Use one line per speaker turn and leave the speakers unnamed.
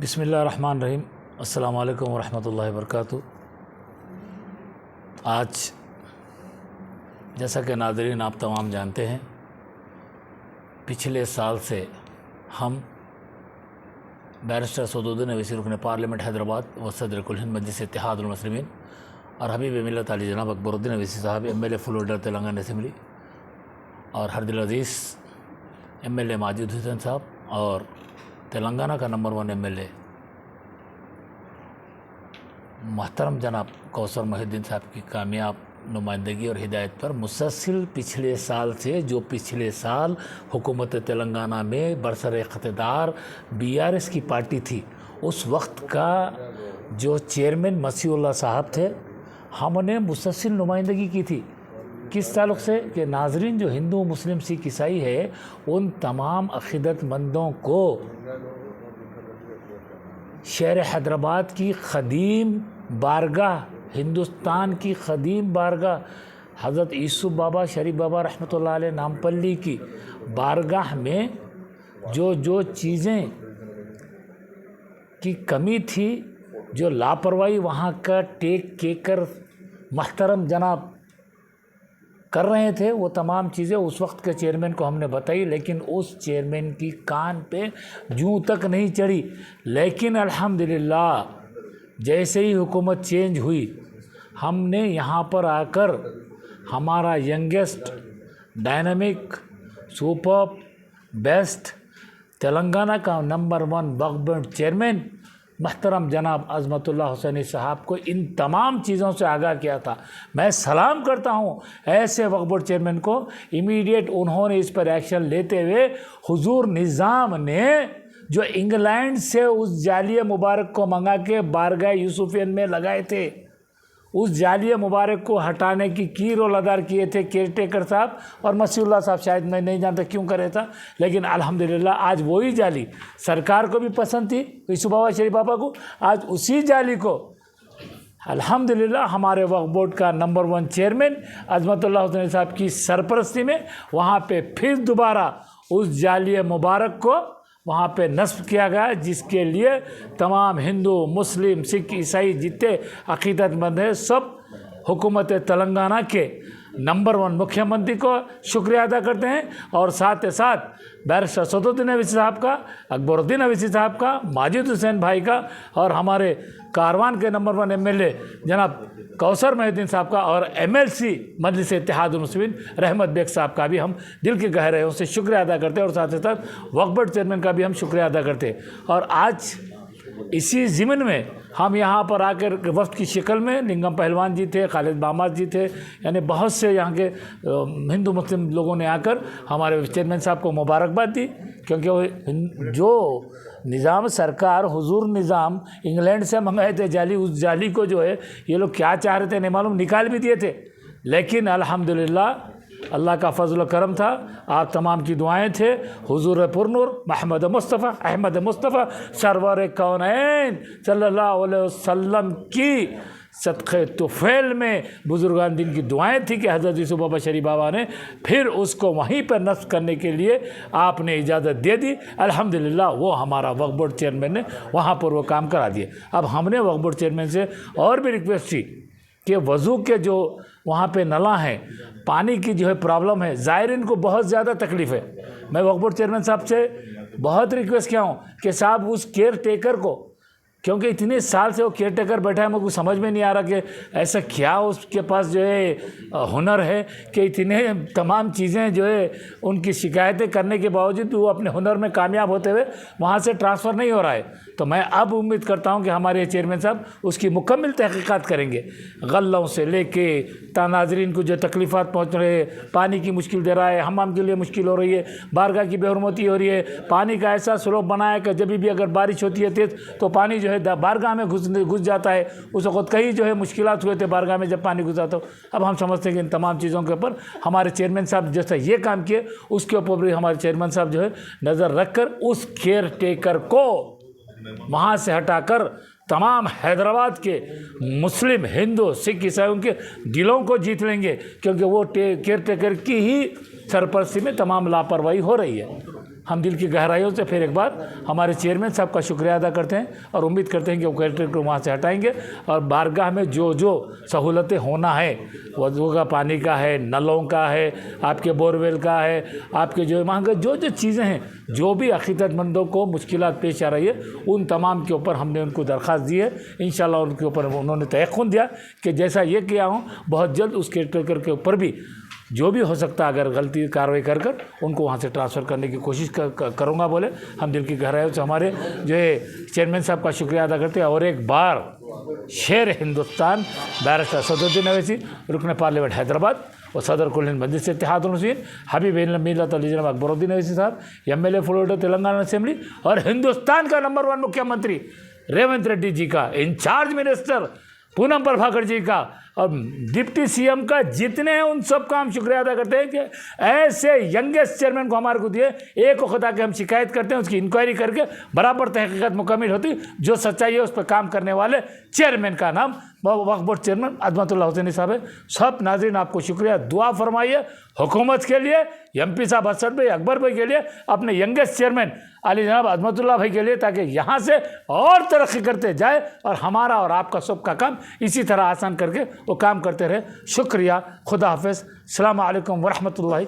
बिस्मिल्लाहिर्रहमानिर्रहीम। अस्सलाम वालेकुम वरहमतुल्लाहि वबरकातुहू। आज जैसा कि नाज़रीन आप तमाम जानते हैं, पिछले साल से हम बैरिस्टर सदुद्दीन अवैसी रुकन पार्लियामेंट हैदराबाद व सदर कुल हिंद मजलिस इत्तेहादुल मुस्लिमीन और हबीब मिल्लत अली जनाब अकबरुद्दीन अवैसी साहब MLA full holder Telangana assembly और हरदिल अजीज़ एमएलए माजिद हुसैन साहब और तेलंगाना का नंबर 1 एमएलए मोहतरम जनाब कौसर मोहिउद्दीन साहब की कामयाब नुमाइंदगी और हिदायत पर मुसलसल पिछले साल से, जो पिछले साल हुकूमत तेलंगाना में बरसर इक़्तिदार बीआरएस की पार्टी थी, उस वक्त का जो चेयरमैन मसीहुल्लाह साहब थे, हमने मुसलसल नुमाइंदगी की थी। किस ताल्लुक़ से कि नाजरीन जो हिंदू मुस्लिम सिख ईसाई है, उन तमाम अक़ीदतमंदों को शहर हैदराबाद की ख़दीम बारगाह, हिंदुस्तान की ख़दीम बारगाह हज़रत यूसुफ बाबा शरीफ बाबा रहमतुल्लाह अलैह नामपल्ली की बारगाह में जो चीज़ें की कमी थी, जो लापरवाही वहाँ का टेक केकर महतरम जनाब कर रहे थे, वो तमाम चीज़ें उस वक्त के चेयरमैन को हमने बताई, लेकिन उस चेयरमैन की कान पे जूं तक नहीं चढ़ी। लेकिन अल्हम्दुलिल्लाह जैसे ही हुकूमत चेंज हुई, हमने यहाँ पर आकर हमारा youngest dynamic super best Telangana का नंबर 1 वक्फ बोर्ड चेयरमैन महतरम जनाब अज़मतुल्लाह हुसैनी साहब को इन तमाम चीज़ों से आगाह किया था। मैं सलाम करता हूँ ऐसे वक्फ बोर्ड चेयरमैन को। इमीडिएट उन्होंने इस पर एक्शन लेते हुए हुजूर निज़ाम ने जो इंग्लैंड से उस जालिया मुबारक को मंगा के बारगाह यूसुफियन में लगाए थे, उस जालिया मुबारक को हटाने की रोल अदा किए थे केयर टेकर साहब और मसीहुल्लाह साहब। शायद मैं नहीं जानता क्यों करे था, लेकिन अल्हम्दुलिल्लाह आज वही जाली सरकार को भी पसंद थी, यूसुफ बाबा शरीफ बाबा को। आज उसी जाली को अल्हम्दुलिल्लाह हमारे वक्फ बोर्ड का नंबर 1 चेयरमैन अज़मतुल्लाह हुसैनी साहब की सरपरस्ती में वहाँ पे फिर दोबारा उस जालिया मुबारक को वहाँ पे नस्ब किया गया, जिसके लिए तमाम हिंदू मुस्लिम सिख ईसाई जितने अक़ीदतमंद हैं, सब हुकूमत तेलंगाना के नंबर 1 मुख्यमंत्री को शुक्रिया अदा करते हैं। और साथ ही साथ बैरिस्टर सदुद्दीन अवैसी साहब का, अकबरुद्दीन अवैसी साहब का, माजिद हुसैन भाई का और हमारे कारवान के नंबर 1 एमएलए जनाब कौसर मोहिउद्दीन साहब का और एमएलसी मजलिस इत्तेहादुल मुस्लिमीन रहमत बेग साहब का भी हम दिल के गहराइयों से शुक्रिया अदा करते हैं। और साथ ही साथ वक्फ बोर्ड चेयरमैन का भी हम शुक्रिया अदा करते हैं। और आज इसी ज़िमन में हम यहाँ पर आकर वफ्द की शक्ल में लिंगम पहलवान जी थे, खालिद बामाद जी थे, यानी बहुत से यहाँ के हिंदू मुस्लिम लोगों ने आकर हमारे चेयरमैन साहब को मुबारकबाद दी, क्योंकि वो जो निज़ाम सरकार हुजूर निज़ाम इंग्लैंड से मंगाए थे जाली, उस जाली को जो है ये लोग क्या चाह रहे थे नहीं मालूम, निकाल भी दिए थे। लेकिन अल्हम्दुलिल्लाह अल्लाह का फजल करम था, आप तमाम की दुआएं थे। हुजूर पुरनूर महमद मुस्तफ़ा अहमद मुस्तफ़ा सरवर कौनैन सल्लल्लाहु अलैहि वसल्लम की सदक़े तुफ़ैल में बुज़ुर्गान दिन की दुआएं थी कि हज़रत यूसुफ बाबा शरीफ बाबा ने फिर उसको वहीं पर नस्ब करने के लिए आपने इजाज़त दे दी। अल्हम्दुलिल्लाह वो हमारा वक्फ बोर्ड चेयरमैन ने वहाँ पर वो काम करा दिए। अब हमने वक्फ बोर्ड चेयरमैन से और भी रिक्वेस्ट की कि वज़ू के जो वहाँ पे नला हैं, पानी की जो है प्रॉब्लम है, ज़ायरीन को बहुत ज़्यादा तकलीफ़ है। मैं वक्फ बोर्ड चेयरमैन साहब से बहुत रिक्वेस्ट किया हूँ कि साहब उस केयर टेकर को, क्योंकि इतने साल से वो केयर टेकर बैठा है, मुझको समझ में नहीं आ रहा कि ऐसा क्या उसके पास जो है हुनर है कि इतने तमाम चीज़ें जो है उनकी शिकायतें करने के बावजूद वो अपने हुनर में कामयाब होते हुए वहाँ से ट्रांसफ़र नहीं हो रहा है। तो मैं अब उम्मीद करता हूँ कि हमारे चेयरमैन साहब उसकी मुकम्मल तहक़ीक़ात करेंगे। गल्लों से लेके नाज़रीन को जो तकलीफ़ात पहुँच रहे हैं, पानी की मुश्किल दे रहा है, हमाम के लिए मुश्किल हो रही है, बारगाह की बेहरमती हो रही है, पानी का ऐसा स्लोप बनाया कि जब भी अगर बारिश होती है तेज़ तो पानी जो है बारगाह में घुस जाता है। उस वक्त कई जो है मुश्किलात हुए थे बारगाह में जब पानी घुसा। तो अब हम समझते हैं कि इन तमाम चीज़ों के ऊपर हमारे चेयरमैन साहब जैसा ये काम किए, उसके ऊपर भी हमारे चेयरमैन साहब जो है नज़र रख कर उस केयर टेकर को वहाँ से हटाकर तमाम हैदराबाद के मुस्लिम हिंदू सिख ईसाई उनके दिलों को जीत लेंगे, क्योंकि वो केयर टेकर की ही सरपरस्ती में तमाम लापरवाही हो रही है। हम दिल की गहराइयों से फिर एक बार हमारे चेयरमैन साहब का शुक्रिया अदा करते हैं और उम्मीद करते हैं कि वो कलेक्ट्रेट को वहाँ से हटाएंगे और बारगाह में जो जो सहूलतें होना है, वजू का पानी का है, नलों का है, आपके बोरवेल का है, आपके जो वहाँ के जो जो चीज़ें हैं, जो भी अक़ीदतमंदों को मुश्किलात पेश आ रही है, उन तमाम के ऊपर हमने उनको दरख्वास्त दी है। इंशाअल्लाह उनके ऊपर उन्होंने तयक़ुन दिया कि जैसा ये किया हूँ बहुत जल्द उस केयर के ऊपर भी जो भी हो सकता है अगर गलती कार्रवाई कर उनको वहाँ से ट्रांसफ़र करने की कोशिश करूँगा बोले। हम दिल की गहराइयों से हमारे जो है चेयरमैन साहब का शुक्रिया अदा करते हैं। और एक बार शेर हिंदुस्तान बैरिस्टर असदुद्दीन अवैसी, रुकन पार्लियामेंट हैदराबाद और सदर कुल हिंद मजलिस इत्तेहादुल मुस्लिमीन हबीब मिल्लत अली जनाब अकबरुद्दीन अवैसी साहब, MLA फ्लोरिडा तेलंगाना असेंबली और हिंदुस्तान का नंबर 1 मुख्यमंत्री रेवंत रेड्डी जी का, इंचार्ज मिनिस्टर पूनम प्रभाकर जी का और डिप्टी CM का, जितने हैं उन सब का हम शुक्रिया अदा करते हैं कि ऐसे यंगेस्ट चेयरमैन को हमारे को दिए। एक खुदा के हम शिकायत करते हैं, उसकी इंक्वायरी करके बराबर तहकीकात मुकम्मल होती, जो सच्चाई है उस पर काम करने वाले चेयरमैन का नाम वक्फ बोर्ड चेयरमैन अजमतुल्लाह हुसैनी साहब है। सब नाज़रीन आपको शुक्रिया, दुआ फरमाइए हुकूमत के लिए, MP साहब हसन भाई, अकबर भाई के लिए, अपने यंगेस्ट चेयरमैन अली जनाब अजमतुल्लाह भाई के लिए, ताकि यहाँ से और तरक्की करते जाए और हमारा और आपका सबका काम इसी तरह आसान करके वो काम करते रहे। शुक्रिया, खुदा हाफिज़, अस्सलामु अलैकुम वरहमतुल्लाहि।